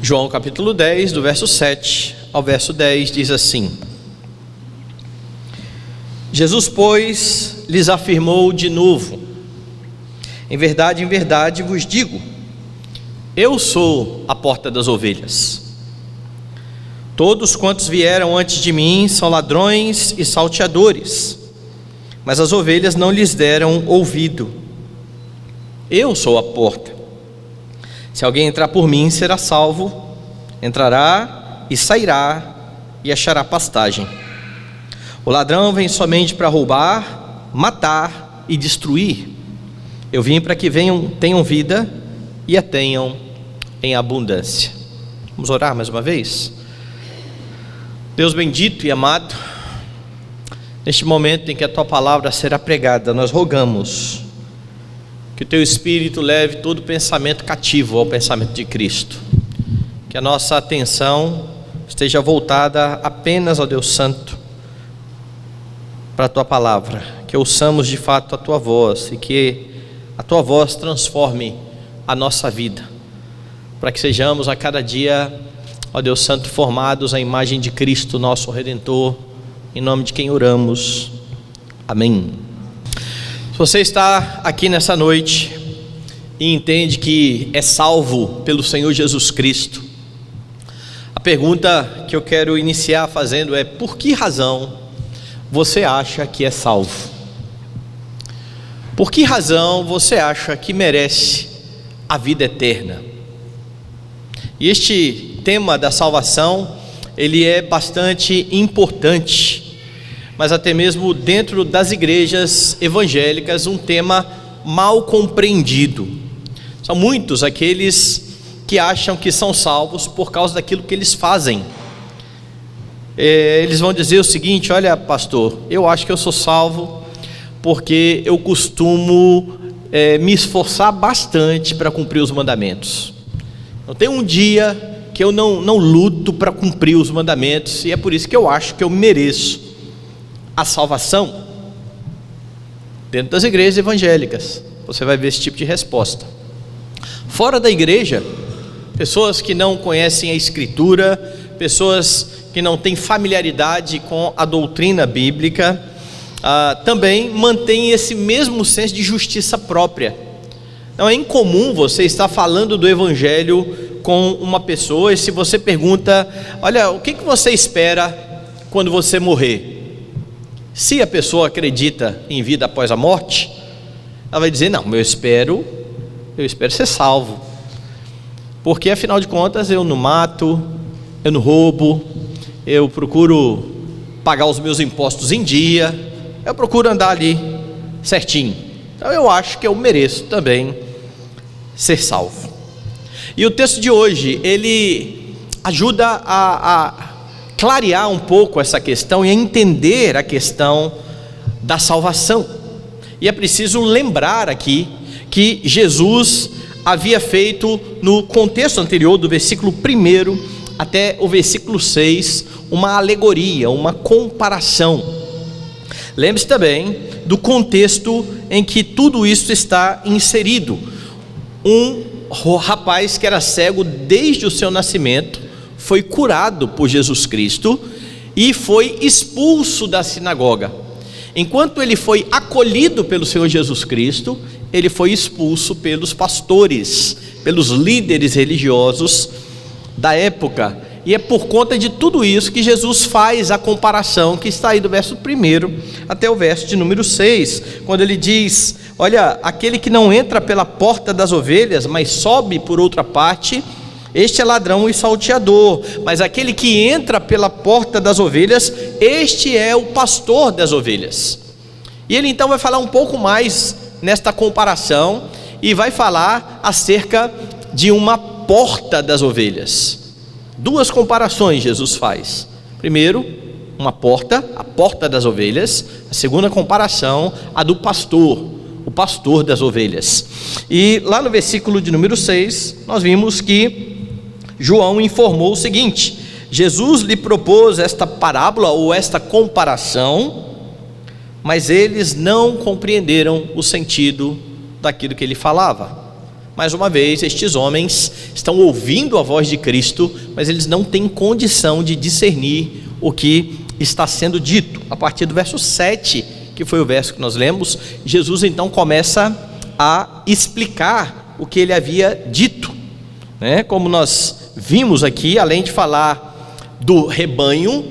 João capítulo 10, do verso 7 ao verso 10, diz assim: Jesus, pois, lhes afirmou de novo: em verdade vos digo, eu sou a porta das ovelhas. Todos quantos vieram antes de mim são ladrões e salteadores, mas as ovelhas não lhes deram ouvido. Eu sou a porta. Se alguém entrar por mim, será salvo, entrará e sairá e achará pastagem. O ladrão vem somente para roubar, matar e destruir. Eu vim para que tenham vida e a tenham em abundância. Vamos orar mais uma vez? Deus bendito e amado, neste momento em que a Tua palavra será pregada, nós rogamos que o Teu Espírito leve todo pensamento cativo ao pensamento de Cristo, que a nossa atenção esteja voltada apenas ao Deus Santo, para a Tua palavra, que ouçamos de fato a Tua voz e que a Tua voz transforme a nossa vida, para que sejamos a cada dia, ó Deus Santo, formados à imagem de Cristo, nosso Redentor, em nome de quem oramos, amém. Se você está aqui nessa noite e entende que é salvo pelo Senhor Jesus Cristo, a pergunta que eu quero iniciar fazendo é: por que razão você acha que é salvo? Por que razão você acha que merece a vida eterna? E este tema da salvação, ele é bastante importante, mas até mesmo dentro das igrejas evangélicas, um tema mal compreendido. São muitos aqueles que acham que são salvos por causa daquilo que eles fazem. Eles vão dizer o seguinte: olha, pastor, eu acho que eu sou salvo porque eu costumo me esforçar bastante para cumprir os mandamentos. Não tem um dia que eu não luto para cumprir os mandamentos, e é por isso que eu acho que eu mereço a salvação. Dentro das igrejas evangélicas você vai ver esse tipo de resposta. Fora da igreja, pessoas que não conhecem a Escritura, pessoas que não têm familiaridade com a doutrina bíblica, também mantêm esse mesmo senso de justiça própria. Não é incomum você estar falando do evangelho com uma pessoa, e se você pergunta: olha, o que você espera quando você morrer? Se a pessoa acredita em vida após a morte, ela vai dizer: não, eu espero ser salvo, porque afinal de contas eu não mato, eu não roubo, eu procuro pagar os meus impostos em dia, eu procuro andar ali certinho, então eu acho que eu mereço também ser salvo. E o texto de hoje, ele ajuda a clarear um pouco essa questão e a entender a questão da salvação. E é preciso lembrar aqui que Jesus havia feito, no contexto anterior, do versículo 1 até o versículo 6, uma alegoria, uma comparação. Lembre-se também do contexto em que tudo isso está inserido. Um rapaz que era cego desde o seu nascimento foi curado por Jesus Cristo e foi expulso da sinagoga. Enquanto ele foi acolhido pelo Senhor Jesus Cristo, ele foi expulso pelos pastores, pelos líderes religiosos da época. E é por conta de tudo isso que Jesus faz a comparação que está aí do verso 1 até o verso de número 6, quando ele diz: olha, aquele que não entra pela porta das ovelhas, mas sobe por outra parte, este é ladrão e salteador, mas aquele que entra pela porta das ovelhas, este é o pastor das ovelhas. E ele então vai falar um pouco mais nesta comparação, e vai falar acerca de uma porta das ovelhas. Duas comparações Jesus faz. Primeiro, uma porta, a porta das ovelhas. A segunda comparação, a do pastor, o pastor das ovelhas. E lá no versículo de número 6, nós vimos que João informou o seguinte: Jesus lhe propôs esta parábola ou esta comparação, mas eles não compreenderam o sentido daquilo que ele falava. Mais uma vez, estes homens estão ouvindo a voz de Cristo, mas eles não têm condição de discernir o que está sendo dito. A partir do verso 7, que foi o verso que nós lemos, Jesus então começa a explicar o que ele havia dito, né? Como nós vimos aqui, além de falar do rebanho,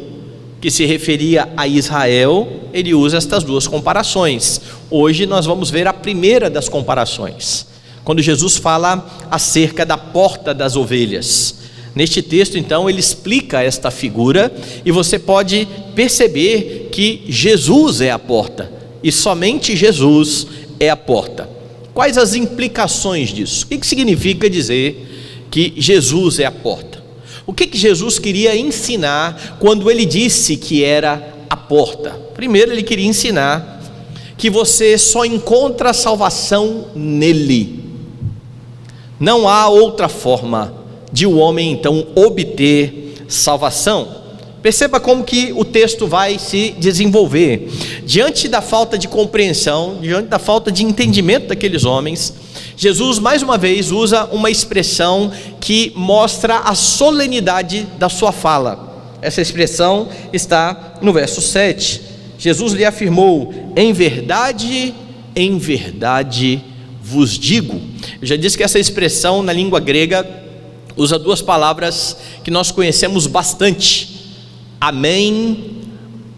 que se referia a Israel, ele usa estas duas comparações. Hoje nós vamos ver a primeira das comparações, quando Jesus fala acerca da porta das ovelhas. Neste texto, então, ele explica esta figura, e você pode perceber que Jesus é a porta, e somente Jesus é a porta. Quais as implicações disso? O que significa dizer que Jesus é a porta? O que Jesus queria ensinar quando ele disse que era a porta? Primeiro, ele queria ensinar que você só encontra salvação nele. Não há outra forma de o homem então obter salvação. Perceba como que o texto vai se desenvolver. Diante da falta de compreensão, diante da falta de entendimento daqueles homens, Jesus mais uma vez usa uma expressão que mostra a solenidade da sua fala. Essa expressão está no verso 7. Jesus lhe afirmou: em verdade vos digo. Eu já disse que essa expressão na língua grega usa duas palavras que nós conhecemos bastante: amém,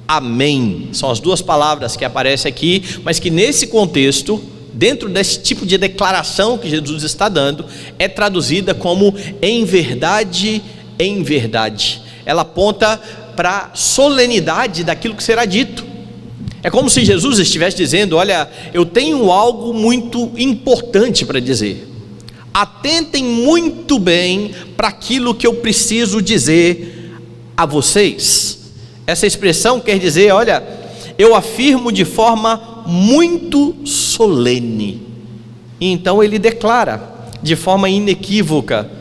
amém. São as duas palavras que aparecem aqui, mas que nesse contexto, dentro desse tipo de declaração que Jesus está dando, é traduzida como em verdade, em verdade. Ela aponta para a solenidade daquilo que será dito. É como se Jesus estivesse dizendo: olha, eu tenho algo muito importante para dizer. Atentem muito bem para aquilo que eu preciso dizer a vocês. Essa expressão quer dizer: olha, eu afirmo de forma muito solene. E então ele declara de forma inequívoca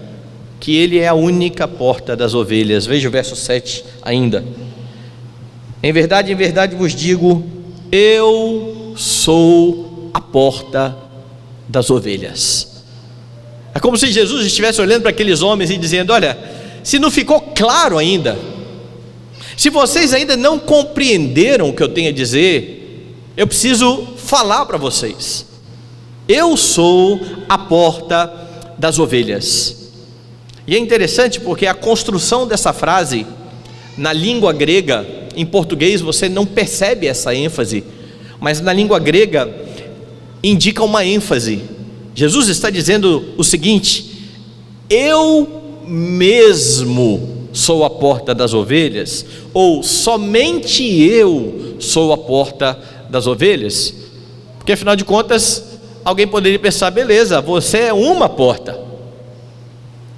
que ele é a única porta das ovelhas. Veja o verso 7 ainda: em verdade vos digo, eu sou a porta das ovelhas. É como se Jesus estivesse olhando para aqueles homens e dizendo: olha, se não ficou claro ainda, se vocês ainda não compreenderam o que eu tenho a dizer, eu preciso falar para vocês. Eu sou a porta das ovelhas. E é interessante porque a construção dessa frase na língua grega, em português você não percebe essa ênfase, mas na língua grega indica uma ênfase. Jesus está dizendo o seguinte: eu mesmo sou a porta das ovelhas, ou somente eu sou a porta das ovelhas. Porque afinal de contas, alguém poderia pensar: beleza, você é uma porta.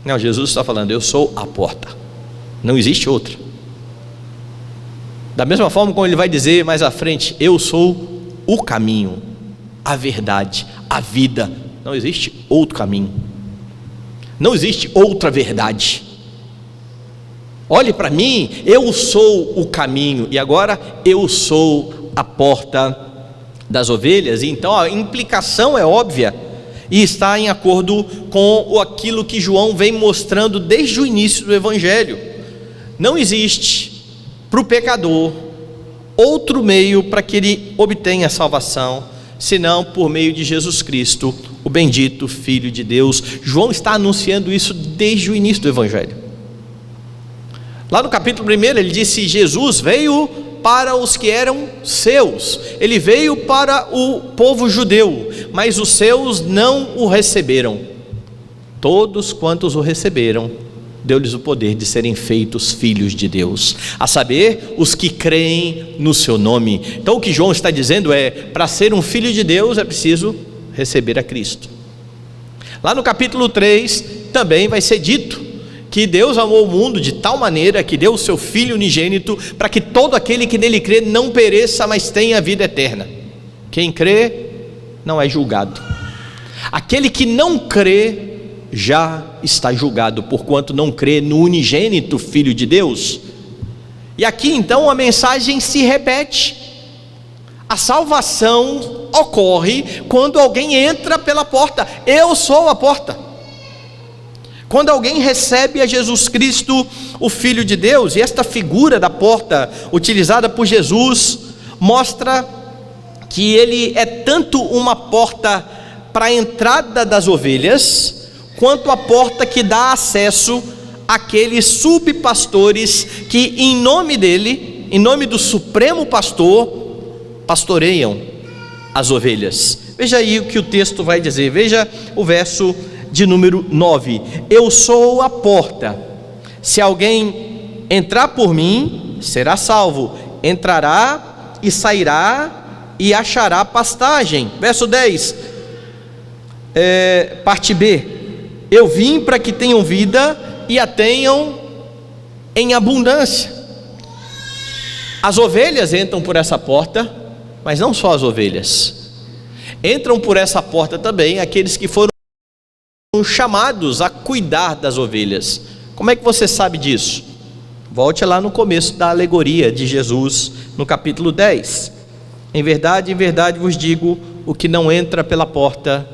Não, Jesus está falando: eu sou a porta, não existe outra. Da mesma forma como ele vai dizer mais à frente: eu sou o caminho, a verdade, a vida. Não existe outro caminho, não existe outra verdade. Olhe para mim, eu sou o caminho, e agora eu sou a porta das ovelhas. Então a implicação é óbvia e está em acordo com aquilo que João vem mostrando desde o início do Evangelho. Não existe para o pecador outro meio para que ele obtenha a salvação, senão por meio de Jesus Cristo, o bendito Filho de Deus. João está anunciando isso desde o início do Evangelho. Lá no capítulo 1 ele disse: Jesus veio para os que eram seus, ele veio para o povo judeu, mas os seus não o receberam. Todos quantos o receberam, deu-lhes o poder de serem feitos filhos de Deus, a saber, os que creem no seu nome. Então o que João está dizendo é: para ser um filho de Deus é preciso receber a Cristo. Lá no capítulo 3 também vai ser dito que Deus amou o mundo de tal maneira que deu o seu Filho unigênito, para que todo aquele que nele crê não pereça, mas tenha a vida eterna. Quem crê não é julgado. Aquele que não crê já está julgado, porquanto não crê no unigênito Filho de Deus. E aqui então a mensagem se repete. A salvação ocorre quando alguém entra pela porta. Eu sou a porta. Quando alguém recebe a Jesus Cristo, o Filho de Deus, e esta figura da porta utilizada por Jesus mostra que ele é tanto uma porta para a entrada das ovelhas, quanto a porta que dá acesso àqueles subpastores que, em nome dele, em nome do Supremo Pastor, pastoreiam as ovelhas. Veja aí o que o texto vai dizer, veja o verso de número 9: eu sou a porta, se alguém entrar por mim, será salvo, entrará e sairá e achará pastagem. Verso 10, parte B: eu vim para que tenham vida e a tenham em abundância. As ovelhas entram por essa porta, mas não só as ovelhas, entram por essa porta também aqueles que foram chamados a cuidar das ovelhas. Como é que você sabe disso? Volte lá no começo da alegoria de Jesus, no capítulo 10. Em verdade vos digo, o que não entra pela porta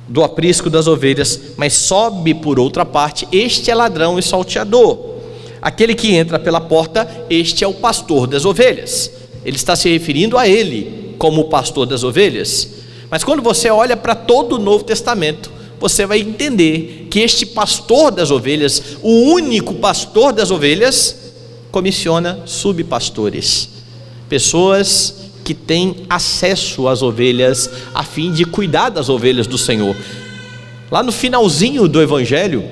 do aprisco das ovelhas, mas sobe por outra parte, este é ladrão e salteador. Aquele que entra pela porta, este é o pastor das ovelhas. Ele está se referindo a ele como o pastor das ovelhas. Mas quando você olha para todo o Novo Testamento, você vai entender que este pastor das ovelhas, o único pastor das ovelhas, comissiona subpastores, pessoas que têm acesso às ovelhas, a fim de cuidar das ovelhas do Senhor. Lá no finalzinho do Evangelho,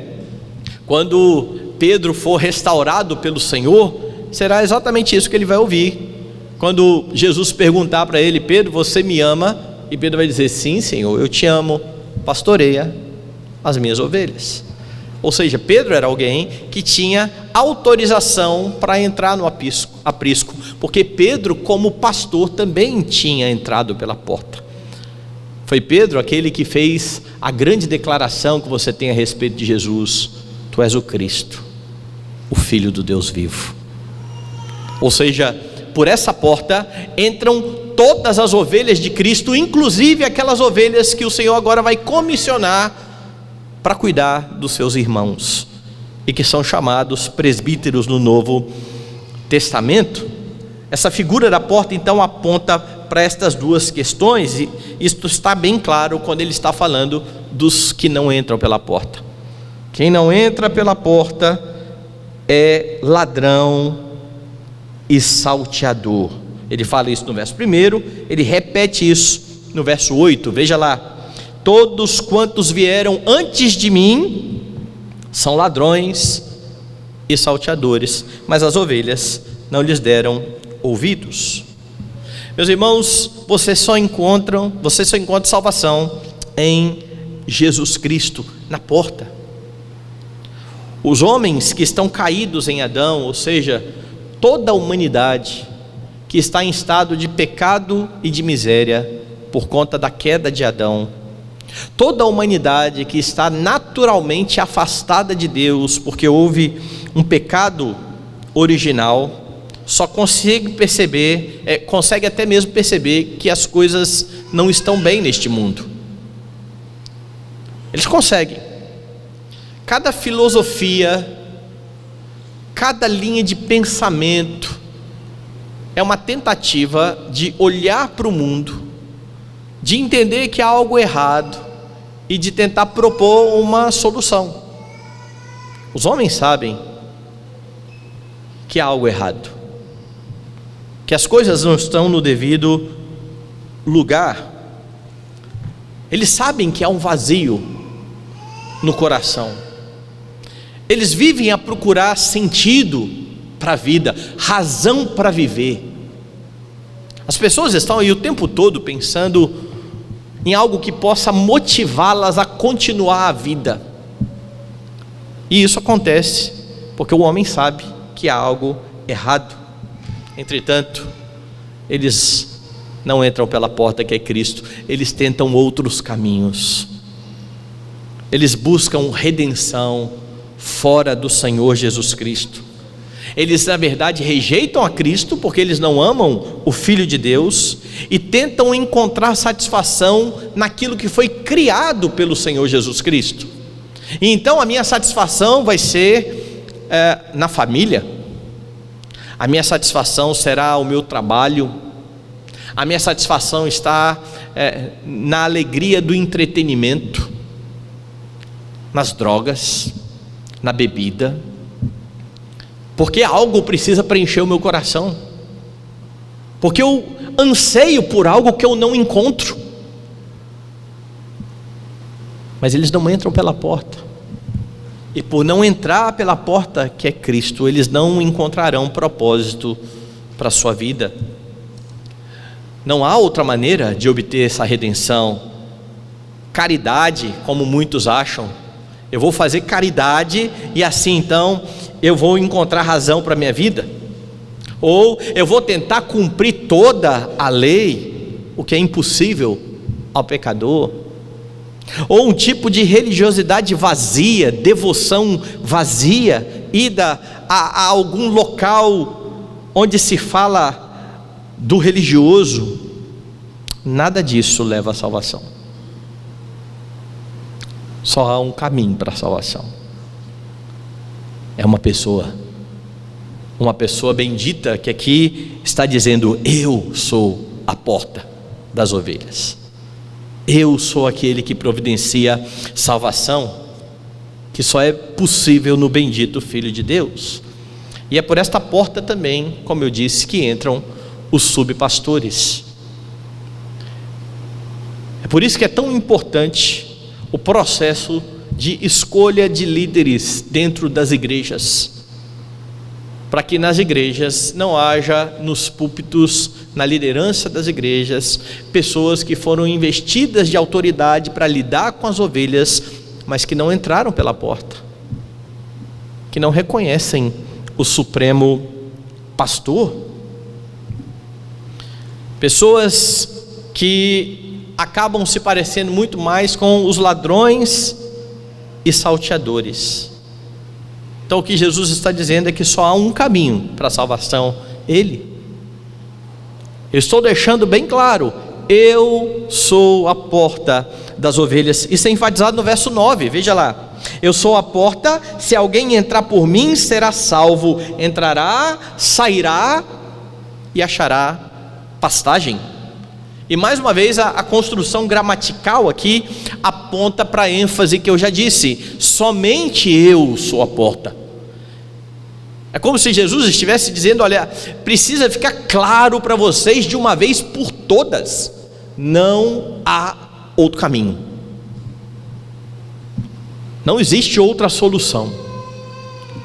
quando Pedro for restaurado pelo Senhor, será exatamente isso que ele vai ouvir. Quando Jesus perguntar para ele: Pedro, você me ama? E Pedro vai dizer: sim, Senhor, eu te amo, pastoreia as minhas ovelhas. Ou seja, Pedro era alguém que tinha autorização para entrar no aprisco, porque Pedro, como pastor, também tinha entrado pela porta. Foi Pedro aquele que fez a grande declaração que você tem a respeito de Jesus: tu és o Cristo, o Filho do Deus vivo. Ou seja, por essa porta entram todas as ovelhas de Cristo, inclusive aquelas ovelhas que o Senhor agora vai comissionar para cuidar dos seus irmãos, e que são chamados presbíteros no Novo Testamento. Essa figura da porta então aponta para estas duas questões, e isto está bem claro quando ele está falando dos que não entram pela porta. Quem não entra pela porta é ladrão e salteador. Ele fala isso no verso 1, ele repete isso no verso 8, veja lá: todos quantos vieram antes de mim são ladrões e salteadores, mas as ovelhas não lhes deram ouvidos. Meus irmãos, você só encontra salvação em Jesus Cristo, na porta. Os homens que estão caídos em Adão, ou seja, toda a humanidade que está em estado de pecado e de miséria por conta da queda de Adão, toda a humanidade que está naturalmente afastada de Deus porque houve um pecado original, só consegue até mesmo perceber que as coisas não estão bem neste mundo. Eles conseguem. Cada filosofia, cada linha de pensamento é uma tentativa de olhar para o mundo, de entender que há algo errado e de tentar propor uma solução. Os homens sabem que há algo errado, que as coisas não estão no devido lugar. Eles sabem que há um vazio no coração. Eles vivem a procurar sentido para a vida, razão para viver. As pessoas estão aí o tempo todo pensando em algo que possa motivá-las a continuar a vida. E isso acontece porque o homem sabe que há algo errado. Entretanto, eles não entram pela porta que é Cristo, eles tentam outros caminhos. Eles buscam redenção fora do Senhor Jesus Cristo. Eles, na verdade, rejeitam a Cristo porque eles não amam o Filho de Deus e tentam encontrar satisfação naquilo que foi criado pelo Senhor Jesus Cristo. E então a minha satisfação vai ser na família, a minha satisfação será o meu trabalho, a minha satisfação está na alegria do entretenimento, nas drogas, na bebida, porque algo precisa preencher o meu coração, porque eu anseio por algo que eu não encontro. Mas eles não entram pela porta, e por não entrar pela porta que é Cristo, eles não encontrarão propósito para a sua vida. Não há outra maneira de obter essa redenção. Caridade, como muitos acham, eu vou fazer caridade e assim então eu vou encontrar razão para a minha vida, ou eu vou tentar cumprir toda a lei, o que é impossível ao pecador, ou um tipo de religiosidade vazia, devoção vazia, ida a algum local onde se fala do religioso. Nada disso leva à salvação. Só há um caminho para a salvação. É uma pessoa bendita que aqui está dizendo: eu sou a porta das ovelhas, eu sou aquele que providencia salvação, que só é possível no bendito Filho de Deus. E é por esta porta também, como eu disse, que entram os subpastores. É por isso que é tão importante o processo de escolha de líderes dentro das igrejas, para que nas igrejas não haja, nos púlpitos, na liderança das igrejas, pessoas que foram investidas de autoridade para lidar com as ovelhas, mas que não entraram pela porta, que não reconhecem o supremo pastor. Pessoas que acabam se parecendo muito mais com os ladrões e salteadores. Então o que Jesus está dizendo é que só há um caminho para a salvação: Ele. Eu estou deixando bem claro: eu sou a porta das ovelhas. Isso é enfatizado no verso 9, veja lá: eu sou a porta, se alguém entrar por mim será salvo, entrará, sairá e achará pastagem. E mais uma vez a construção gramatical aqui aponta para a ênfase que eu já disse: somente eu sou a porta. É como se Jesus estivesse dizendo: olha, precisa ficar claro para vocês de uma vez por todas, não há outro caminho, não existe outra solução.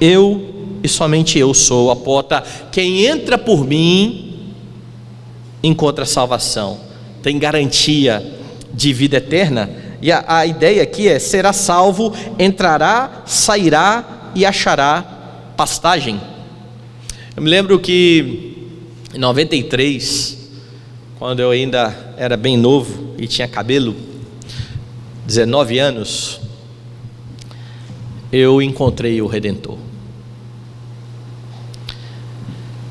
Eu e somente eu sou a porta. Quem entra por mim encontra salvação, tem garantia de vida eterna. E a ideia aqui é: será salvo, entrará, sairá e achará pastagem. Eu me lembro que em 93, quando eu ainda era bem novo e tinha cabelo, 19 anos, eu encontrei o Redentor,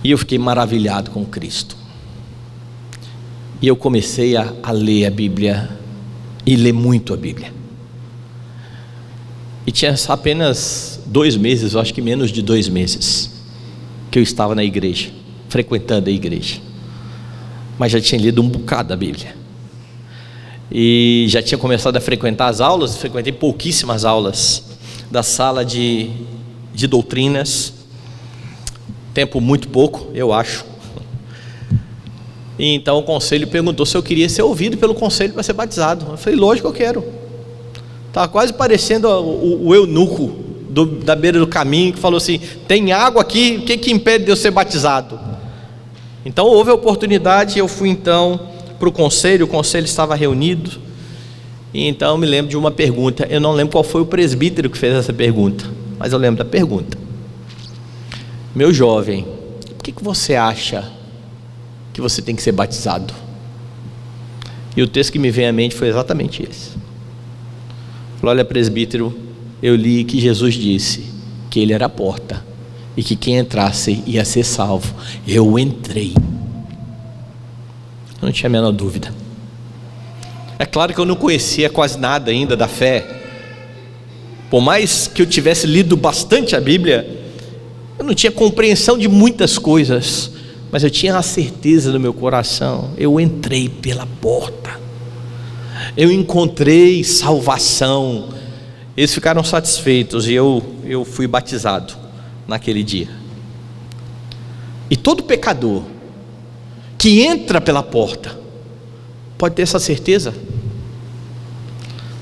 e eu fiquei maravilhado com Cristo. E eu comecei a ler a Bíblia, e ler muito a Bíblia. E tinha apenas 2 meses, eu acho que menos de 2 meses, que eu estava na igreja, frequentando a igreja. Mas já tinha lido um bocado da Bíblia. E já tinha começado a frequentar as aulas, frequentei pouquíssimas aulas da sala de doutrinas. Tempo muito pouco, eu acho. E então o conselho perguntou se eu queria ser ouvido pelo conselho para ser batizado. Eu falei: lógico que eu quero. Estava quase parecendo o eunuco da beira do caminho, que falou assim: tem água aqui, o que impede de eu ser batizado? Então houve a oportunidade, eu fui então para o conselho estava reunido. E então eu me lembro de uma pergunta. Eu não lembro qual foi o presbítero que fez essa pergunta, mas eu lembro da pergunta: meu jovem, por que você acha que você tem que ser batizado? E o texto que me vem à mente foi exatamente esse. Falei: olha, presbítero, eu li que Jesus disse que Ele era a porta, e que quem entrasse ia ser salvo. Eu entrei. Não tinha a menor dúvida. É claro que eu não conhecia quase nada ainda da fé. Por mais que eu tivesse lido bastante a Bíblia, eu não tinha compreensão de muitas coisas, mas eu tinha a certeza no meu coração: eu entrei pela porta, eu encontrei salvação. Eles ficaram satisfeitos e eu fui batizado naquele dia. E todo pecador que entra pela porta pode ter essa certeza.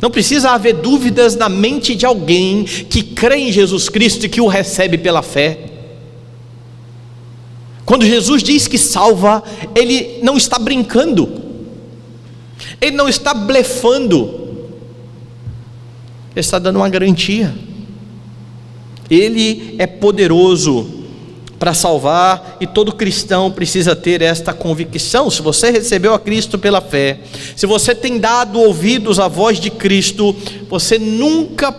Não precisa haver dúvidas na mente de alguém que crê em Jesus Cristo e que o recebe pela fé. Quando Jesus diz que salva, Ele não está brincando, Ele não está blefando, Ele está dando uma garantia. Ele é poderoso para salvar, e todo cristão precisa ter esta convicção. Se você recebeu a Cristo pela fé, se você tem dado ouvidos à voz de Cristo, você nunca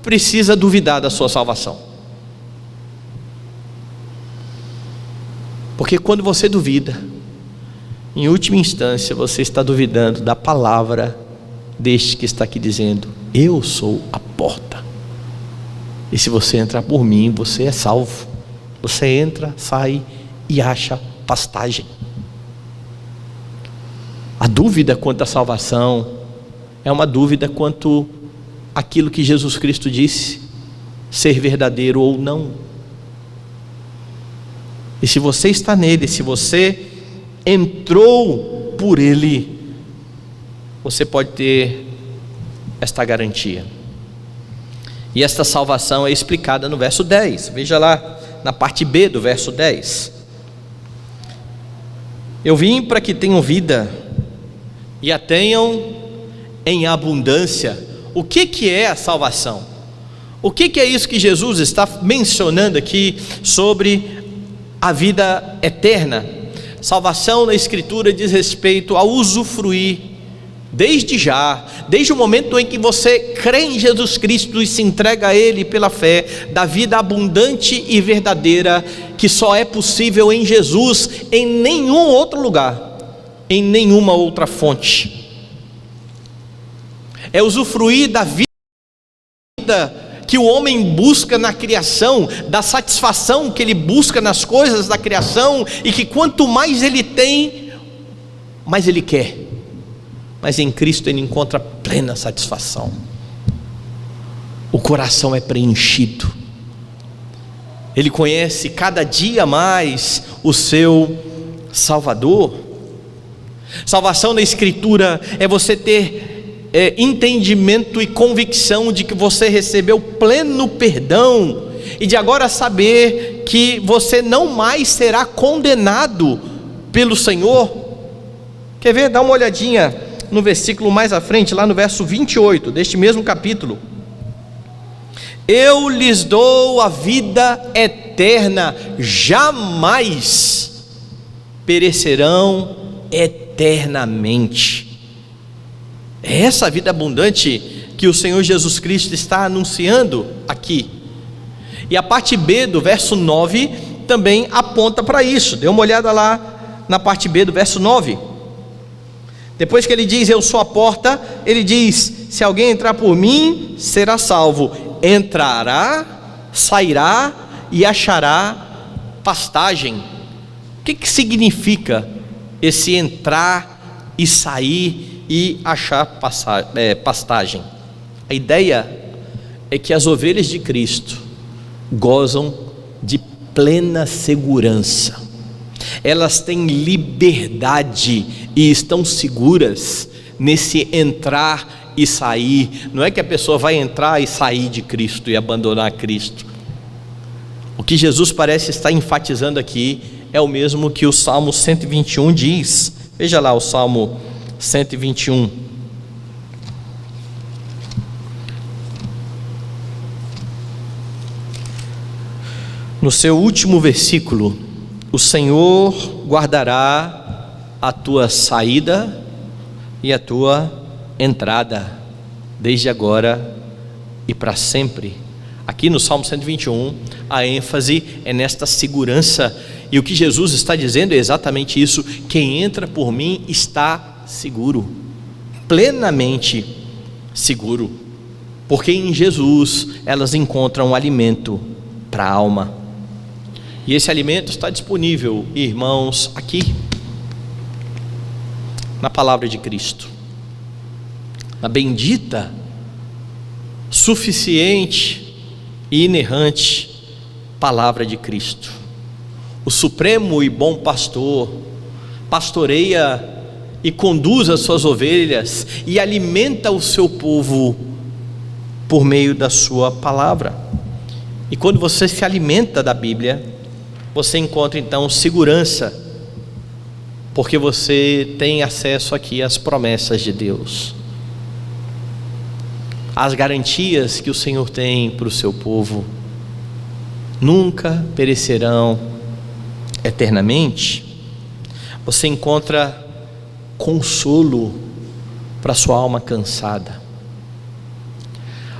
precisa duvidar da sua salvação. Porque quando você duvida, em última instância você está duvidando da palavra deste que está aqui dizendo: eu sou a porta, e se você entrar por mim, você é salvo. Você entra, sai e acha pastagem. A dúvida quanto à salvação é uma dúvida quanto àquilo que Jesus Cristo disse ser verdadeiro ou não. E se você está nele, se você entrou por ele, você pode ter esta garantia. E esta salvação é explicada no verso 10. Veja lá na parte B do verso 10. Eu vim para que tenham vida e a tenham em abundância. O que é a salvação? O que é isso que Jesus está mencionando aqui sobre a vida eterna? Salvação na Escritura diz respeito a usufruir desde já, desde o momento em que você crê em Jesus Cristo e se entrega a Ele pela fé, da vida abundante e verdadeira, que só é possível em Jesus, em nenhum outro lugar, em nenhuma outra fonte. É usufruir da vida que o homem busca na criação, da satisfação que ele busca nas coisas da criação, e que quanto mais ele tem, mais ele quer. Mas em Cristo ele encontra plena satisfação. O coração é preenchido. Ele conhece cada dia mais o seu Salvador. Salvação na Escritura é você ter entendimento e convicção de que você recebeu pleno perdão, e de agora saber que você não mais será condenado pelo Senhor. Quer ver? Dá uma olhadinha no versículo mais à frente, lá no verso 28 deste mesmo capítulo. Eu lhes dou a vida eterna, jamais perecerão eternamente. É essa vida abundante que o Senhor Jesus Cristo está anunciando aqui. E a parte B do verso 9 também aponta para isso. Dê uma olhada lá na parte B do verso 9. Depois que ele diz eu sou a porta, ele diz: se alguém entrar por mim, será salvo. Entrará, sairá e achará pastagem. O que significa esse entrar e sair e achar pastagem? A ideia é que as ovelhas de Cristo gozam de plena segurança. Elas têm liberdade e estão seguras nesse entrar e sair. Não é que a pessoa vai entrar e sair de Cristo e abandonar Cristo. O que Jesus parece estar enfatizando aqui é o mesmo que o Salmo 121 diz. Veja lá o Salmo 121. No seu último versículo: o Senhor guardará a tua saída e a tua entrada, desde agora e para sempre. Aqui no Salmo 121, a ênfase é nesta segurança, e o que Jesus está dizendo é exatamente isso: quem entra por mim está seguro, plenamente seguro, porque em Jesus elas encontram alimento para a alma, e esse alimento está disponível, irmãos, aqui, na palavra de Cristo, na bendita, suficiente e inerrante palavra de Cristo. O supremo e bom pastor pastoreia e conduz as suas ovelhas e alimenta o seu povo por meio da sua palavra. E quando você se alimenta da Bíblia, você encontra então segurança, porque você tem acesso aqui às promessas de Deus, as garantias que o Senhor tem para o seu povo nunca perecerão eternamente. Você encontra consolo para a sua alma cansada,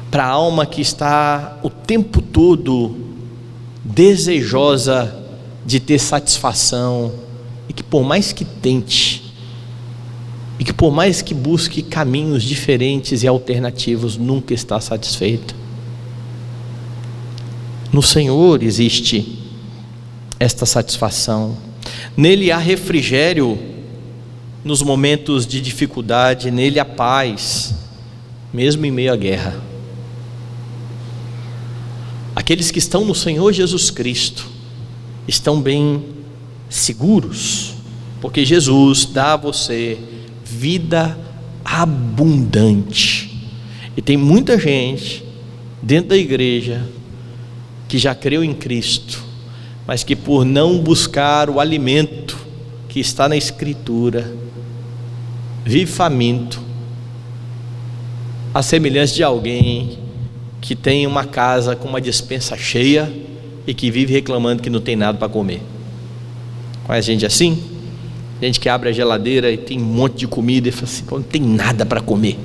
para a alma que está o tempo todo desejosa de ter satisfação, e que por mais que tente, e que por mais que busque caminhos diferentes e alternativos, nunca está satisfeita. No Senhor existe esta satisfação, nele há refrigério nos momentos de dificuldade, nele há paz, mesmo em meio à guerra. Aqueles que estão no Senhor Jesus Cristo estão bem seguros, porque Jesus dá a você vida abundante. E tem muita gente dentro da igreja que já creu em Cristo, mas que por não buscar o alimento que está na Escritura, vive faminto, à semelhança de alguém que tem uma casa com uma despensa cheia e que vive reclamando que não tem nada para comer. Conhece gente assim? Gente que abre a geladeira e tem um monte de comida e fala assim: não tem nada para comer.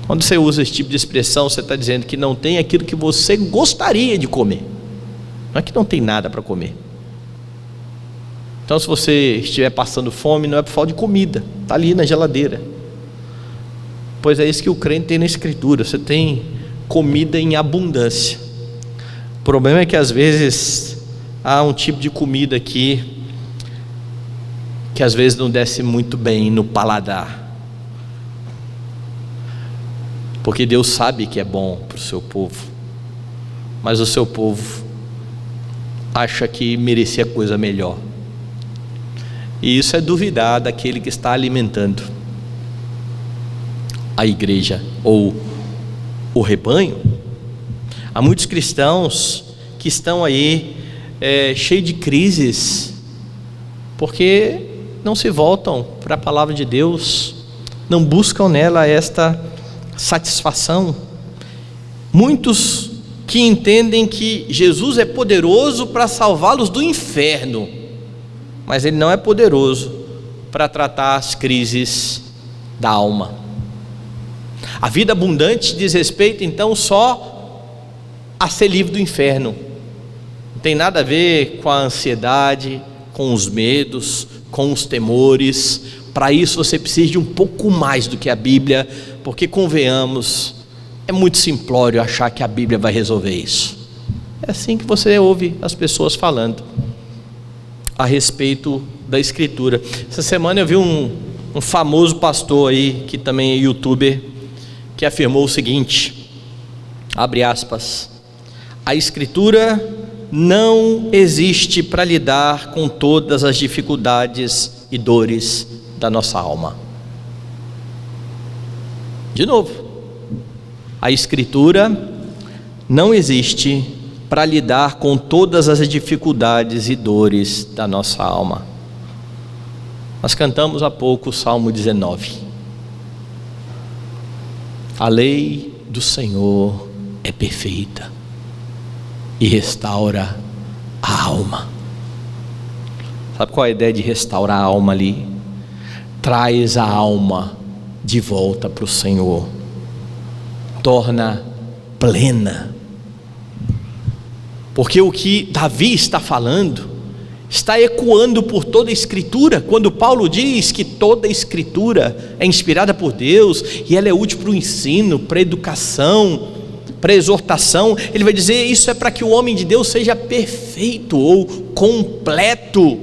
Quando você usa esse tipo de expressão, você está dizendo que não tem aquilo que você gostaria de comer, não é que não tem nada para comer. Então, se você estiver passando fome, não é por falta de comida, está ali na geladeira. Pois é isso que o crente tem na Escritura: você tem comida em abundância. O problema é que às vezes há um tipo de comida aqui que às vezes não desce muito bem no paladar, porque Deus sabe que é bom para o seu povo, mas o seu povo acha que merecia coisa melhor, e isso é duvidar daquele que está alimentando a igreja ou o rebanho. Há muitos cristãos que estão aí cheios de crises, porque não se voltam para a palavra de Deus, não buscam nela esta satisfação. Muitos que entendem que Jesus é poderoso para salvá-los do inferno, mas Ele não é poderoso para tratar as crises da alma. A vida abundante diz respeito então só a ser livre do inferno, não tem nada a ver com a ansiedade, com os medos, com os temores. Para isso você precisa de um pouco mais do que a Bíblia, porque convenhamos, é muito simplório achar que a Bíblia vai resolver isso. É assim que você ouve as pessoas falando a respeito da Escritura. Essa semana eu vi um famoso pastor aí, que também é youtuber, que afirmou o seguinte, abre aspas: a Escritura não existe para lidar com todas as dificuldades e dores da nossa alma. De novo, a Escritura não existe para lidar com todas as dificuldades e dores da nossa alma. Nós cantamos há pouco o Salmo 19. A lei do Senhor é perfeita e restaura a alma. Sabe qual é a ideia de restaurar a alma ali? Traz a alma de volta para o Senhor, torna plena. Porque o que Davi está falando está ecoando por toda a Escritura. Quando Paulo diz que toda a Escritura é inspirada por Deus e ela é útil para o ensino, para a educação, para a exortação, ele vai dizer: isso é para que o homem de Deus seja perfeito ou completo,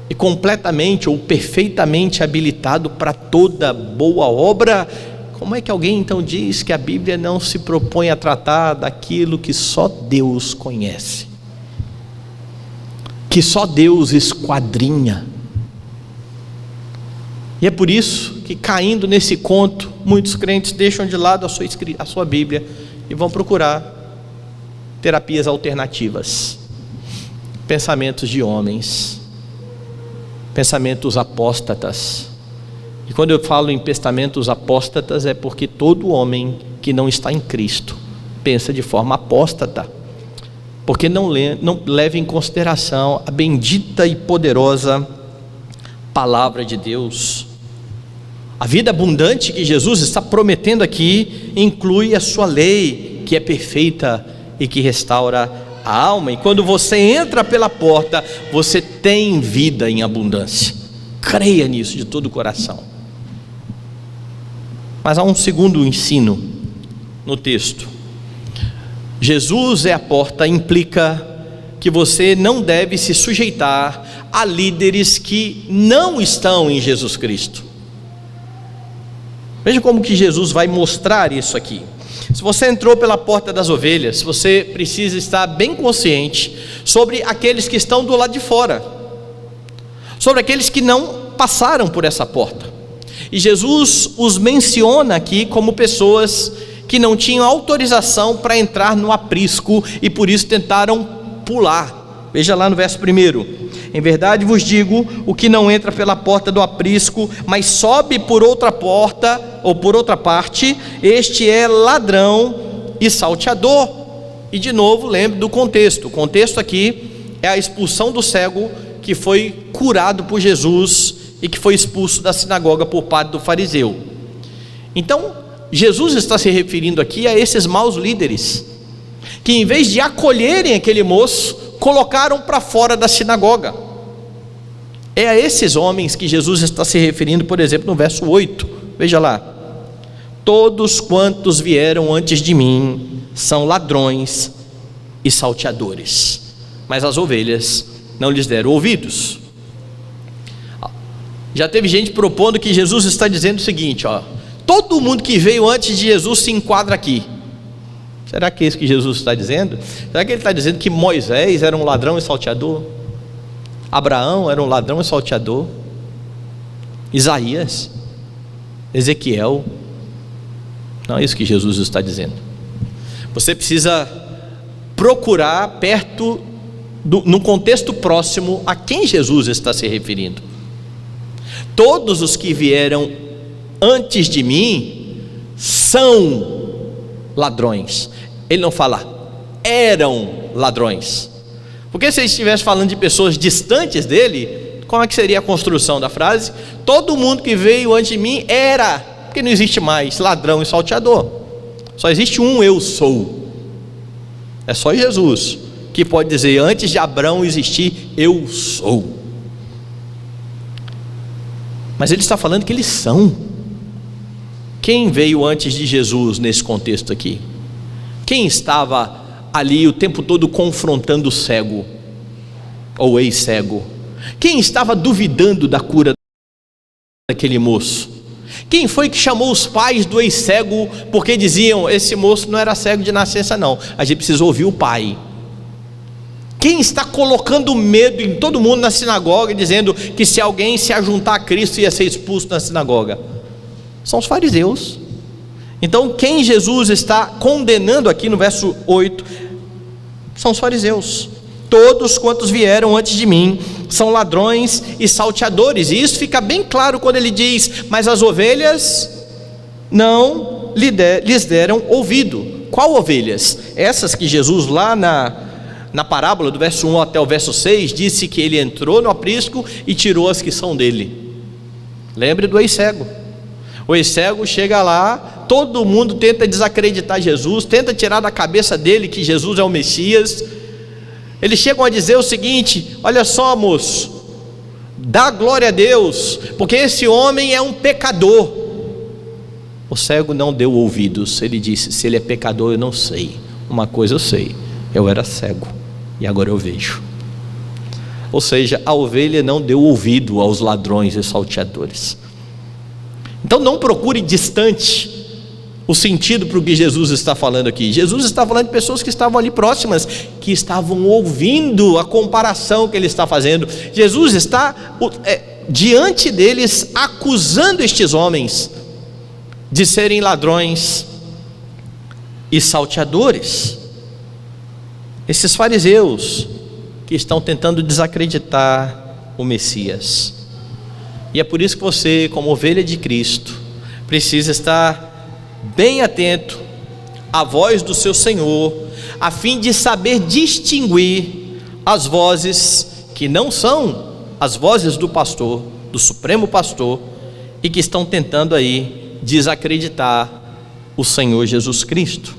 e completamente ou perfeitamente habilitado para toda boa obra. Como é que alguém então diz que a Bíblia não se propõe a tratar daquilo que só Deus conhece, que só Deus esquadrinha? E é por isso que, caindo nesse conto, muitos crentes deixam de lado a sua Bíblia e vão procurar terapias alternativas, pensamentos de homens, pensamentos apóstatas. E quando eu falo em pensamentos apóstatas, é porque todo homem que não está em Cristo pensa de forma apóstata, porque não leva em consideração a bendita e poderosa palavra de Deus. A vida abundante que Jesus está prometendo aqui inclui a sua lei, que é perfeita e que restaura a alma. E quando você entra pela porta, você tem vida em abundância. Creia nisso de todo o coração. Mas há um segundo ensino no texto. Jesus é a porta implica que você não deve se sujeitar a líderes que não estão em Jesus Cristo. Veja como que Jesus vai mostrar isso aqui. Se você entrou pela porta das ovelhas, você precisa estar bem consciente sobre aqueles que estão do lado de fora, sobre aqueles que não passaram por essa porta. E Jesus os menciona aqui como pessoas que não tinham autorização para entrar no aprisco e por isso tentaram pular. Veja lá no verso 1: em verdade vos digo, o que não entra pela porta do aprisco, mas sobe por outra porta ou por outra parte, este é ladrão e salteador. E de novo, lembre do contexto. O contexto aqui é a expulsão do cego que foi curado por Jesus e que foi expulso da sinagoga por parte do fariseu. Então, Jesus está se referindo aqui a esses maus líderes, que em vez de acolherem aquele moço, colocaram para fora da sinagoga. É a esses homens que Jesus está se referindo, por exemplo, no verso 8, veja lá: todos quantos vieram antes de mim são ladrões e salteadores, mas as ovelhas não lhes deram ouvidos. Já teve gente propondo que Jesus está dizendo o seguinte: todo mundo que veio antes de Jesus se enquadra aqui. Será que é isso que Jesus está dizendo? Será que ele está dizendo que Moisés era um ladrão e salteador? Abraão era um ladrão e salteador? Isaías? Ezequiel? Não é isso que Jesus está dizendo. Você precisa procurar perto, no contexto próximo, a quem Jesus está se referindo. Todos os que vieram antes de mim são ladrões. Ele não fala eram ladrões, porque se ele estivesse falando de pessoas distantes dele, como é que seria a construção da frase? Todo mundo que veio antes de mim era, porque não existe mais ladrão e salteador, só existe um eu sou. É só Jesus que pode dizer: antes de Abraão existir, eu sou. Mas ele está falando que eles são. Quem veio antes de Jesus nesse contexto aqui? Quem estava ali o tempo todo confrontando o cego, ou ex-cego? Quem estava duvidando da cura daquele moço? Quem foi que chamou os pais do ex-cego, porque diziam: esse moço não era cego de nascença não, a gente precisa ouvir o pai? Quem está colocando medo em todo mundo na sinagoga, dizendo que se alguém se ajuntar a Cristo ia ser expulso da sinagoga? São os fariseus. Então quem Jesus está condenando aqui no verso 8 são os fariseus. Todos quantos vieram antes de mim são ladrões e salteadores. E isso fica bem claro quando ele diz: mas as ovelhas não lhes deram ouvido. Qual ovelhas? Essas que Jesus lá na parábola do verso 1 até o verso 6 disse que ele entrou no aprisco e tirou as que são dele. Lembre do ex-cego. O ex-cego chega lá todo mundo tenta desacreditar Jesus, tenta tirar da cabeça dele que Jesus é o Messias. Eles chegam a dizer o seguinte: olha só, moço, dá glória a Deus, porque esse homem é um pecador. O cego não deu ouvidos. Ele disse: se ele é pecador, eu não sei. Uma coisa eu sei, eu era cego e agora eu vejo. Ou seja, a ovelha não deu ouvido aos ladrões e salteadores. Então não procure distante o sentido para o que Jesus está falando aqui. Jesus está falando de pessoas que estavam ali próximas, que estavam ouvindo a comparação que ele está fazendo. Jesus está diante deles, acusando estes homens de serem ladrões e salteadores. Esses fariseus que estão tentando desacreditar o Messias. E é por isso que você, como ovelha de Cristo, precisa estar bem atento à voz do seu Senhor, a fim de saber distinguir as vozes que não são as vozes do pastor, do supremo pastor, e que estão tentando aí desacreditar o Senhor Jesus Cristo.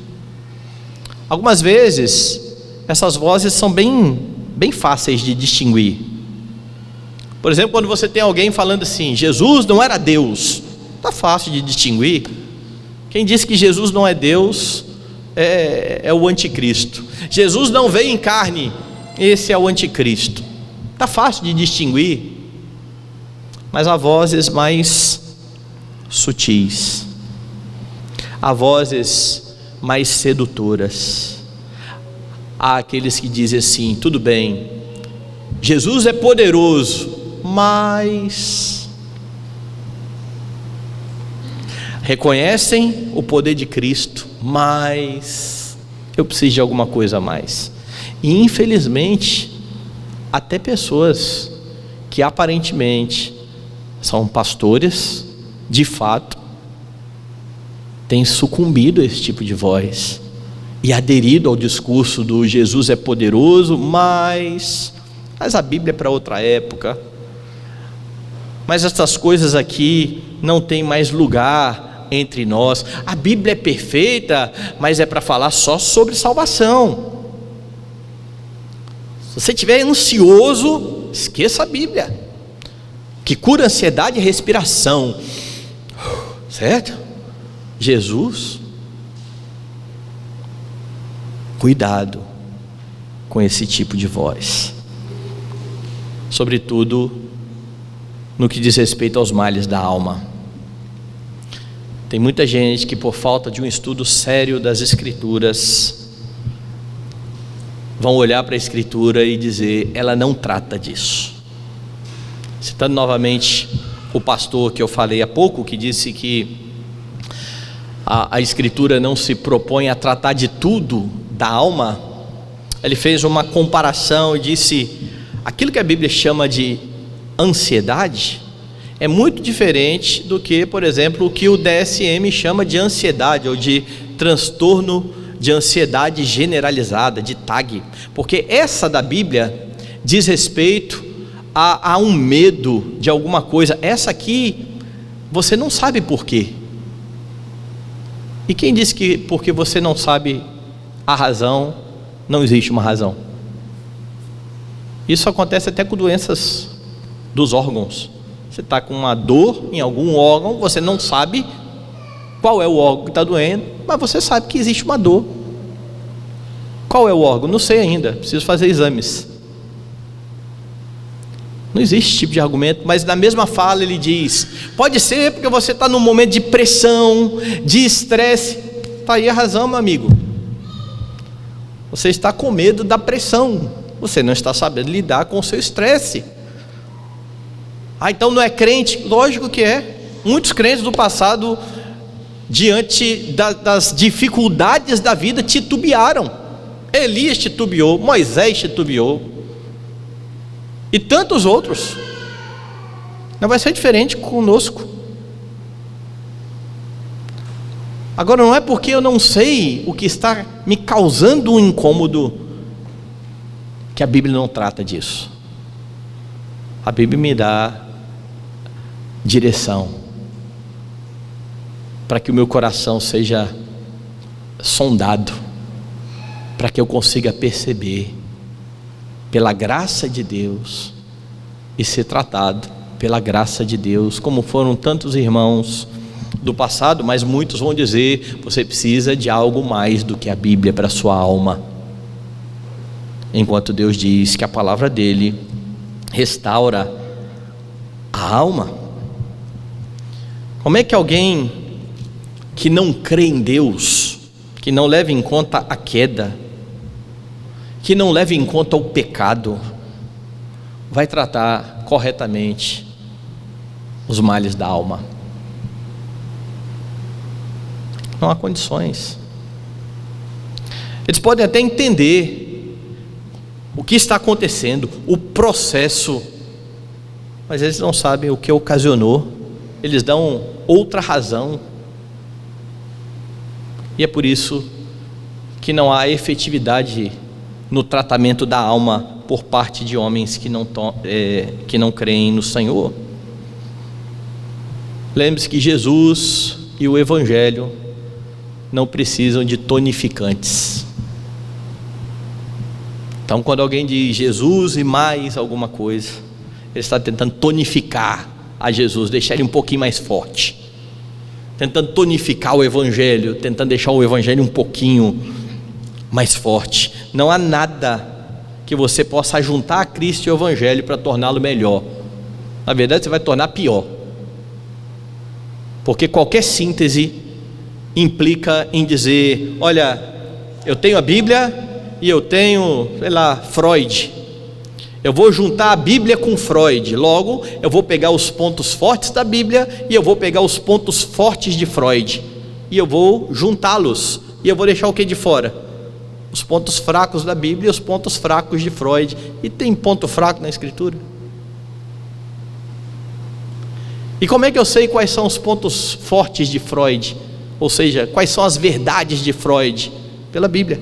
Algumas vezes essas vozes são bem fáceis de distinguir. Por exemplo, quando você tem alguém falando assim: Jesus não era Deus, está fácil de distinguir. Quem disse que Jesus não é Deus é o anticristo. Jesus não veio em carne, esse é o anticristo. Está fácil de distinguir. Mas há vozes mais sutis, há vozes mais sedutoras. Há aqueles que dizem assim: tudo bem, Jesus é poderoso, mas reconhecem o poder de Cristo, mas eu preciso de alguma coisa a mais. E infelizmente, até pessoas que aparentemente são pastores, de fato, têm sucumbido a esse tipo de voz e aderido ao discurso do Jesus é poderoso, mas a Bíblia é para outra época, mas essas coisas aqui não tem mais lugar entre nós. A Bíblia é perfeita, mas é para falar só sobre salvação. Se você estiver ansioso, esqueça a Bíblia, que cura ansiedade e respiração, certo? Jesus, cuidado com esse tipo de voz, sobretudo no que diz respeito aos males da alma. Tem muita gente que, por falta de um estudo sério das Escrituras, vão olhar para a Escritura e dizer: ela não trata disso. Citando novamente o pastor que eu falei há pouco, que disse que a Escritura não se propõe a tratar de tudo da alma, ele fez uma comparação e disse: aquilo que a Bíblia chama de ansiedade é muito diferente do que, por exemplo, o que o DSM chama de ansiedade, ou de transtorno de ansiedade generalizada, de TAG, porque essa da Bíblia diz respeito a um medo de alguma coisa. Essa aqui você não sabe por quê. E quem disse que porque você não sabe a razão, não existe uma razão? Isso acontece até com doenças dos órgãos. Você está com uma dor em algum órgão, você não sabe qual é o órgão que está doendo, mas você sabe que existe uma dor. Qual é o órgão? Não sei ainda, preciso fazer exames. Não existe esse tipo de argumento, mas na mesma fala ele diz: pode ser porque você está num momento de pressão, de estresse. Está aí a razão, meu amigo. Você está com medo da pressão, você não está sabendo lidar com o seu estresse. Então não é crente? Lógico que é. Muitos crentes do passado, diante das dificuldades da vida, titubearam. Elias titubeou, Moisés titubeou, e tantos outros. Não vai ser diferente conosco. Agora, não é porque eu não sei o que está me causando um incômodo que a Bíblia não trata disso. A Bíblia me dá direção. para que o meu coração seja sondado, para que eu consiga perceber, pela graça de Deus, e ser tratado pela graça de Deus, como foram tantos irmãos do passado. Mas muitos vão dizer: você precisa de algo mais do que a Bíblia para a sua alma, enquanto Deus diz que a palavra dele restaura a alma. Como é que alguém que não crê em Deus, que não leva em conta a queda, que não leva em conta o pecado, vai tratar corretamente os males da alma? Não há condições. Eles podem até entender o que está acontecendo, o processo, mas eles não sabem o que ocasionou. Eles dão outra razão, e é por isso que não há efetividade no tratamento da alma por parte de homens que não creem no Senhor. Lembre-se que Jesus e o Evangelho não precisam de tonificantes. Então, quando alguém diz Jesus e mais alguma coisa, ele está tentando tonificar a Jesus, deixar ele um pouquinho mais forte, tentando tonificar o Evangelho, tentando deixar o Evangelho um pouquinho mais forte. Não há nada que você possa juntar a Cristo e o Evangelho para torná-lo melhor. Na verdade, você vai tornar pior, porque qualquer síntese implica em dizer: olha, eu tenho a Bíblia e eu tenho, sei lá, Freud. Eu vou juntar a Bíblia com Freud, logo eu vou pegar os pontos fortes da Bíblia e eu vou pegar os pontos fortes de Freud, e eu vou juntá-los, e eu vou deixar o que de fora? Os pontos fracos da Bíblia e os pontos fracos de Freud. E tem ponto fraco na Escritura? E como é que eu sei quais são os pontos fortes de Freud? Ou seja, quais são as verdades de Freud? Pela Bíblia.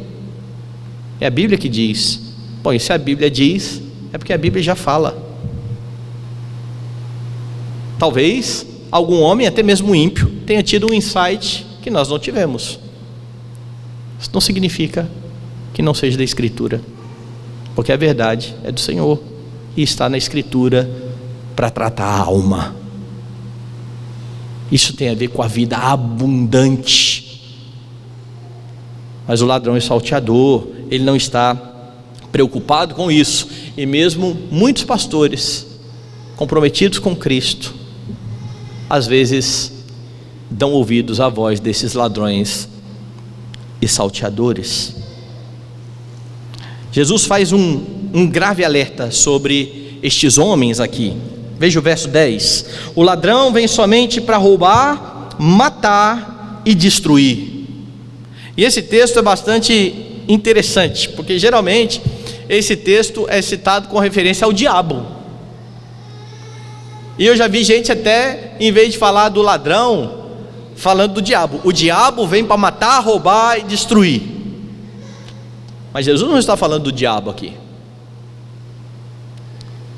É a Bíblia que diz. Bom, e se a Bíblia diz, é porque a Bíblia já fala. Talvez algum homem, até mesmo ímpio, tenha tido um insight que nós não tivemos. Isso não significa que não seja da Escritura, porque a verdade é do Senhor e está na Escritura para tratar a alma. Isso tem a ver com a vida abundante. Mas o ladrão e salteador, ele não está preocupado com isso. E mesmo muitos pastores comprometidos com Cristo, às vezes dão ouvidos à voz desses ladrões e salteadores. Jesus faz um grave alerta sobre estes homens aqui. Veja o verso 10: o ladrão vem somente para roubar, matar e destruir. E esse texto é bastante interessante, porque geralmente esse texto é citado com referência ao diabo. E eu já vi gente até, em vez de falar do ladrão, falando do diabo. O diabo vem para matar, roubar e destruir. Mas Jesus não está falando do diabo aqui.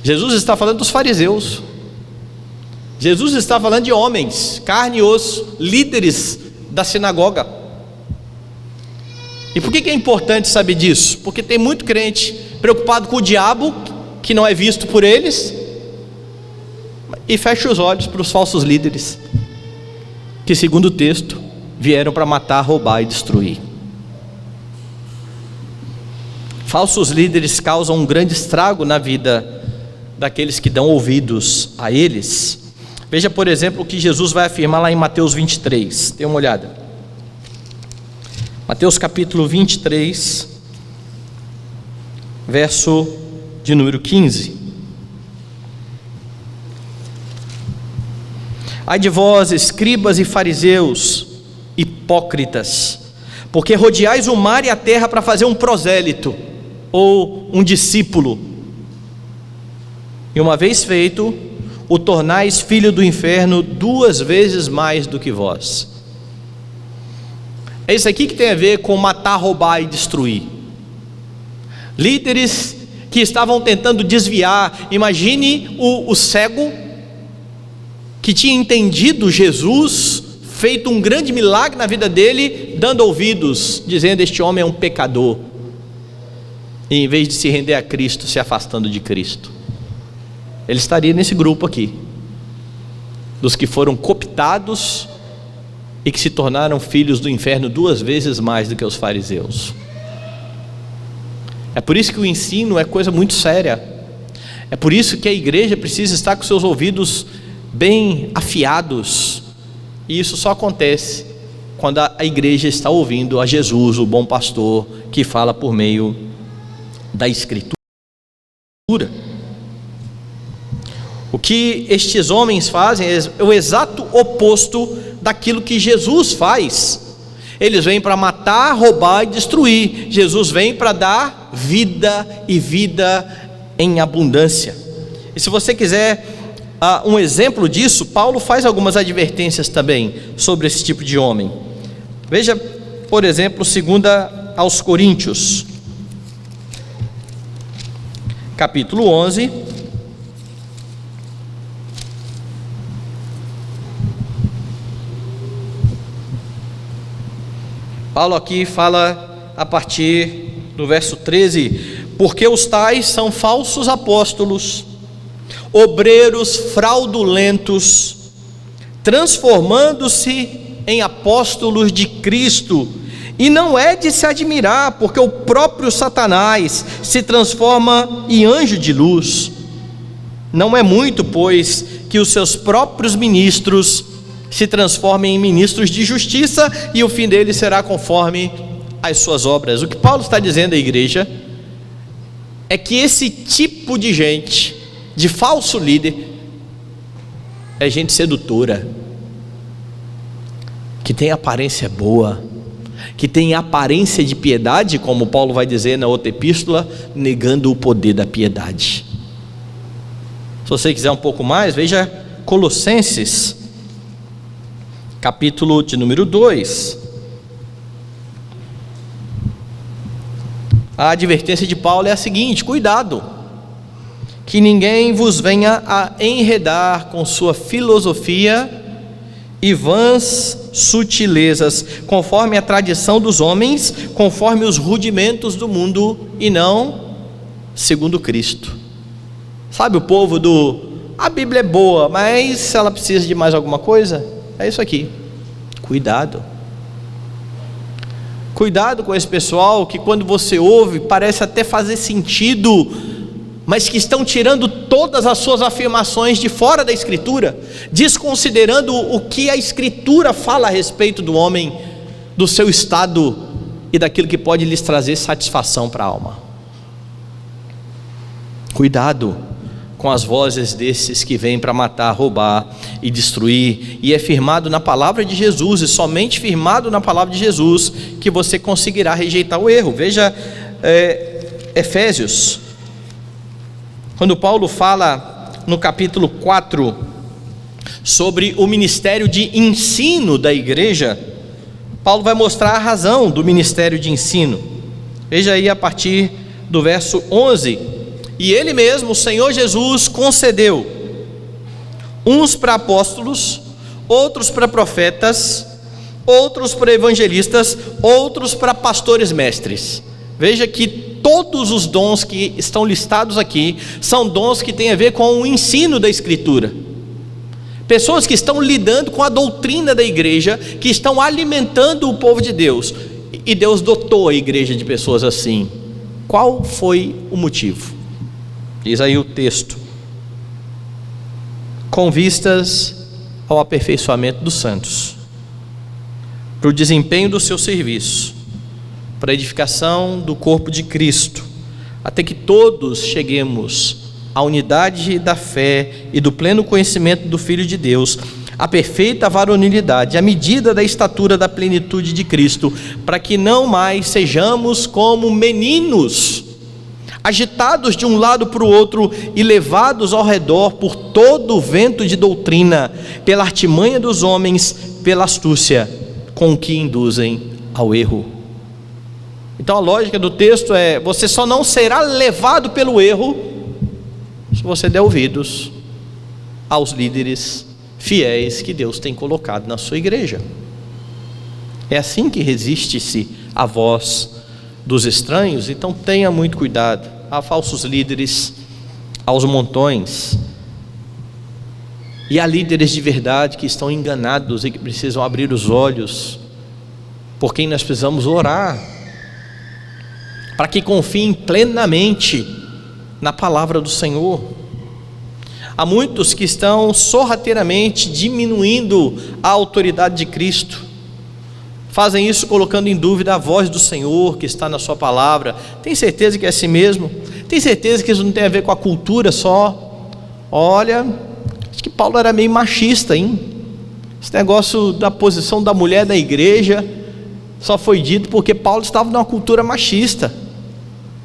Jesus está falando dos fariseus. Jesus está falando de homens, carne e osso, líderes da sinagoga. E por que é importante saber disso? Porque tem muito crente preocupado com o diabo, que não é visto por eles, e fecha os olhos para os falsos líderes, que segundo o texto, vieram para matar, roubar e destruir. Falsos líderes causam um grande estrago na vida daqueles que dão ouvidos a eles. Veja, por exemplo, o que Jesus vai afirmar lá em Mateus 23, dê uma olhada. Mateus capítulo 23, verso de número 15. Ai de vós, escribas e fariseus, hipócritas, porque rodeais o mar e a terra para fazer um prosélito, ou um discípulo, e uma vez feito, o tornais filho do inferno 2 vezes mais do que vós. É isso aqui que tem a ver com matar, roubar e destruir. Líderes que estavam tentando desviar. Imagine o cego que tinha entendido Jesus feito um grande milagre na vida dele, dando ouvidos, dizendo: este homem é um pecador, e em vez de se render a Cristo, se afastando de Cristo. Ele estaria nesse grupo aqui, dos que foram cooptados e que se tornaram filhos do inferno 2 vezes mais do que os fariseus. É por isso que o ensino é coisa muito séria. É por isso que a igreja precisa estar com seus ouvidos bem afiados. E isso só acontece quando a igreja está ouvindo a Jesus, o bom pastor, que fala por meio da Escritura. O que estes homens fazem é o exato oposto daquilo que Jesus faz. Eles vêm para matar, roubar e destruir. Jesus vem para dar vida, e vida em abundância. E se você quiser um exemplo disso, Paulo faz algumas advertências também sobre esse tipo de homem. Veja, por exemplo, 2 aos Coríntios, capítulo 11, Paulo aqui fala a partir do verso 13: porque os tais são falsos apóstolos, obreiros fraudulentos, transformando-se em apóstolos de Cristo. E não é de se admirar, porque o próprio Satanás se transforma em anjo de luz. Não é muito, pois, que os seus próprios ministros se transformem em ministros de justiça, e o fim deles será conforme as suas obras. O que Paulo está dizendo à igreja é que esse tipo de gente, de falso líder, é gente sedutora, que tem aparência boa, que tem aparência de piedade, como Paulo vai dizer na outra epístola, negando o poder da piedade. Se você quiser um pouco mais, veja Colossenses, capítulo de número 2. A advertência de Paulo é a seguinte: cuidado, que ninguém vos venha a enredar com sua filosofia e vãs sutilezas, conforme a tradição dos homens, conforme os rudimentos do mundo, e não segundo Cristo. Sabe o povo a Bíblia é boa, mas ela precisa de mais alguma coisa? É isso aqui. Cuidado com esse pessoal que, quando você ouve, parece até fazer sentido, mas que estão tirando todas as suas afirmações de fora da Escritura, desconsiderando o que a Escritura fala a respeito do homem, do seu estado e daquilo que pode lhes trazer satisfação para a alma. Cuidado com as vozes desses que vêm para matar, roubar e destruir. E é firmado na palavra de Jesus, e somente firmado na palavra de Jesus, que você conseguirá rejeitar o erro. Veja Efésios, quando Paulo fala no capítulo 4 sobre o ministério de ensino da igreja, Paulo vai mostrar a razão do ministério de ensino. Veja aí a partir do verso 11: e ele mesmo, o Senhor Jesus, concedeu uns para apóstolos, outros para profetas, outros para evangelistas, outros para pastores mestres. Veja que todos os dons que estão listados aqui são dons que têm a ver com o ensino da Escritura. Pessoas que estão lidando com a doutrina da igreja, que estão alimentando o povo de Deus. E Deus dotou a igreja de pessoas assim. Qual foi o motivo? Diz aí o texto: com vistas ao aperfeiçoamento dos santos, para o desempenho do seu serviço, para a edificação do corpo de Cristo, até que todos cheguemos à unidade da fé e do pleno conhecimento do Filho de Deus, à perfeita varonilidade, à medida da estatura da plenitude de Cristo, para que não mais sejamos como meninos, agitados de um lado para o outro e levados ao redor por todo o vento de doutrina, pela artimanha dos homens, pela astúcia com que induzem ao erro. Então a lógica do texto é: você só não será levado pelo erro se você der ouvidos aos líderes fiéis que Deus tem colocado na sua igreja. É assim que resiste-se à voz dos estranhos. Então tenha muito cuidado. Há falsos líderes aos montões, e há líderes de verdade que estão enganados e que precisam abrir os olhos, por quem nós precisamos orar, para que confiem plenamente na palavra do Senhor. Há muitos que estão sorrateiramente diminuindo a autoridade de Cristo, fazem isso colocando em dúvida a voz do Senhor que está na sua palavra. Tem certeza que é assim mesmo? Tem certeza que isso não tem a ver com a cultura só? Olha, acho que Paulo era meio machista, hein? Esse negócio da posição da mulher na igreja só foi dito porque Paulo estava numa cultura machista,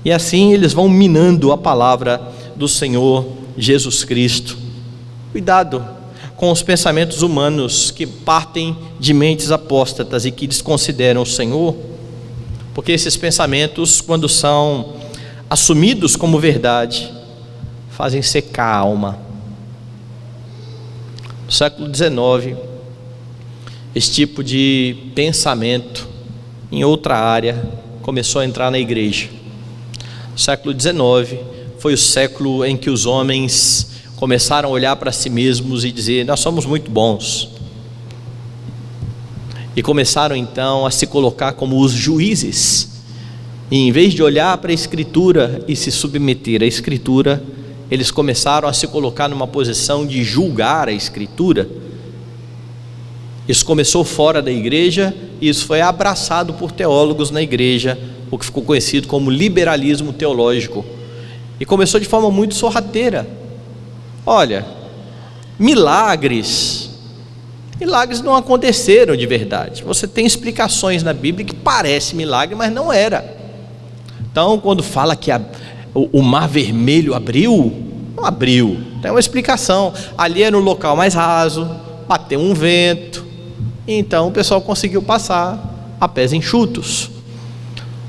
e assim eles vão minando a palavra do Senhor Jesus Cristo. Cuidado com os pensamentos humanos que partem de mentes apóstatas e que desconsideram o Senhor, porque esses pensamentos, quando são assumidos como verdade, fazem secar a alma. No século XIX, esse tipo de pensamento em outra área começou a entrar na igreja. O século XIX foi o século em que os homens começaram a olhar para si mesmos e dizer: nós somos muito bons, e começaram então a se colocar como os juízes, e em vez de olhar para a Escritura e se submeter à Escritura, eles começaram a se colocar numa posição de julgar a Escritura. Isso começou fora da igreja, e isso foi abraçado por teólogos na igreja, o que ficou conhecido como liberalismo teológico, e começou de forma muito sorrateira. Olha, milagres não aconteceram de verdade. Você tem explicações na Bíblia que parece milagre, mas não era. Então, quando fala que o mar vermelho abriu, não abriu, tem uma explicação. Ali era um local mais raso, bateu um vento, então o pessoal conseguiu passar a pés enxutos.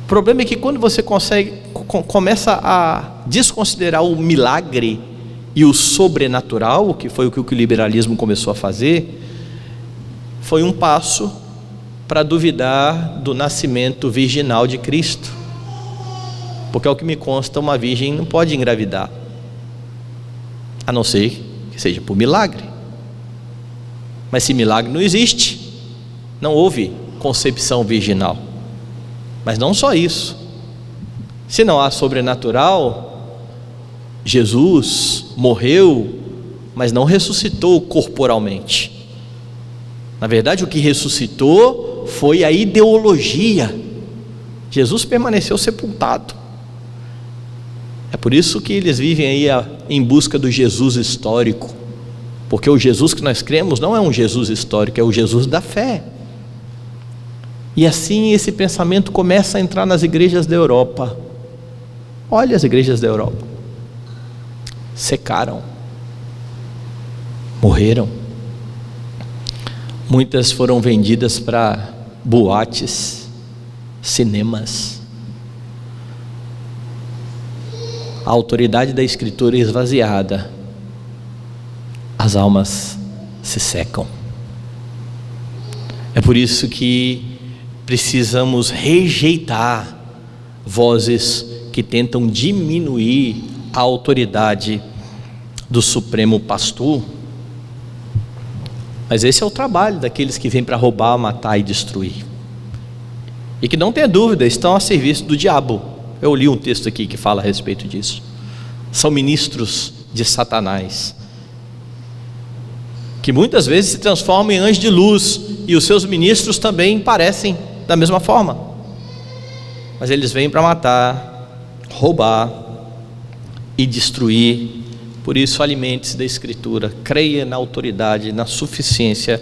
O problema é que quando você começa a desconsiderar o milagre e o sobrenatural, que foi o que o liberalismo começou a fazer, foi um passo para duvidar do nascimento virginal de Cristo, porque ao que me consta, uma virgem não pode engravidar, a não ser que seja por milagre. Mas se milagre não existe, não houve concepção virginal. Mas não só isso, se não há sobrenatural, Jesus morreu, mas não ressuscitou corporalmente. Na verdade, o que ressuscitou foi a ideologia. Jesus permaneceu sepultado. É por isso que eles vivem aí em busca do Jesus histórico, porque o Jesus que nós cremos não é um Jesus histórico, é o Jesus da fé. E assim esse pensamento começa a entrar nas igrejas da Europa. Olha as igrejas da Europa, secaram, morreram. Muitas foram vendidas para boates, cinemas. A autoridade da Escritura é esvaziada, as almas se secam. É por isso que precisamos rejeitar vozes que tentam diminuir a autoridade do Supremo Pastor. Mas esse é o trabalho daqueles que vêm para roubar, matar e destruir, e que, não tenha dúvida, estão a serviço do diabo. Eu li um texto aqui que fala a respeito disso. São ministros de Satanás, que muitas vezes se transformam em anjos de luz, e os seus ministros também parecem da mesma forma, mas eles vêm para matar, roubar e destruir. Por isso, alimente-se da Escritura, creia na autoridade, na suficiência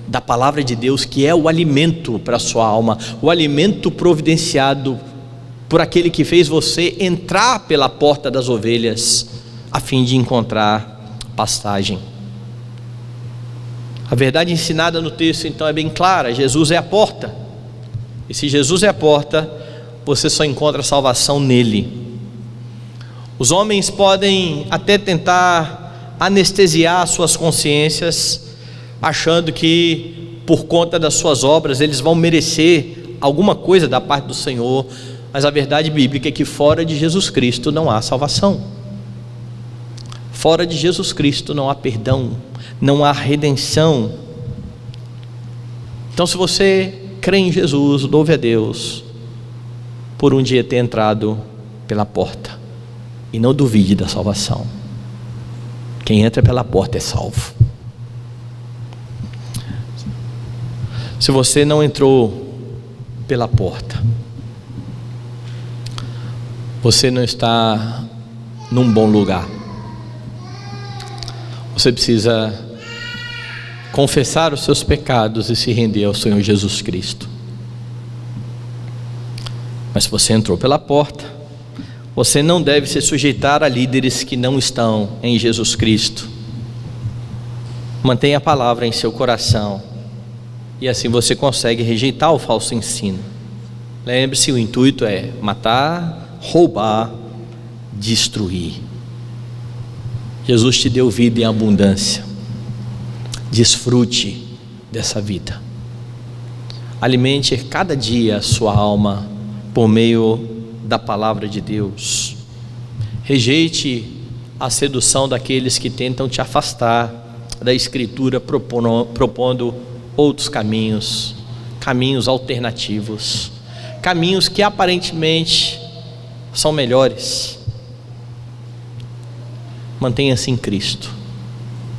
da palavra de Deus, que é o alimento para a sua alma, o alimento providenciado por aquele que fez você entrar pela porta das ovelhas, a fim de encontrar pastagem. A verdade ensinada no texto então é bem clara: Jesus é a porta, e se Jesus é a porta, você só encontra salvação nele. Os homens podem até tentar anestesiar suas consciências, achando que por conta das suas obras eles vão merecer alguma coisa da parte do Senhor, mas a verdade bíblica é que fora de Jesus Cristo não há salvação. Fora de Jesus Cristo não há perdão, não há redenção. Então, se você crê em Jesus, louve a Deus por um dia ter entrado pela porta, e não duvide da salvação. Quem entra pela porta é salvo. Se você não entrou pela porta, você não está num bom lugar. Você precisa confessar os seus pecados e se render ao Senhor Jesus Cristo. Mas se você entrou pela porta, você não deve se sujeitar a líderes que não estão em Jesus Cristo. Mantenha a palavra em seu coração, e assim você consegue rejeitar o falso ensino. Lembre-se, o intuito é matar, roubar, destruir. Jesus te deu vida em abundância. Desfrute dessa vida. Alimente cada dia a sua alma por meio da palavra de Deus. Rejeite a sedução daqueles que tentam te afastar da Escritura, propondo outros caminhos, caminhos alternativos, caminhos que aparentemente são melhores. Mantenha-se em Cristo,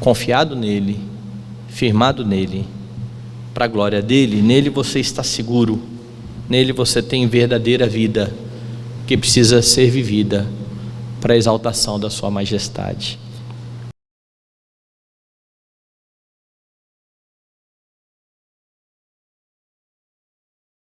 confiado nele, firmado nele, para a glória dele. Nele você está seguro, nele você tem verdadeira vida, que precisa ser vivida para a exaltação da sua majestade.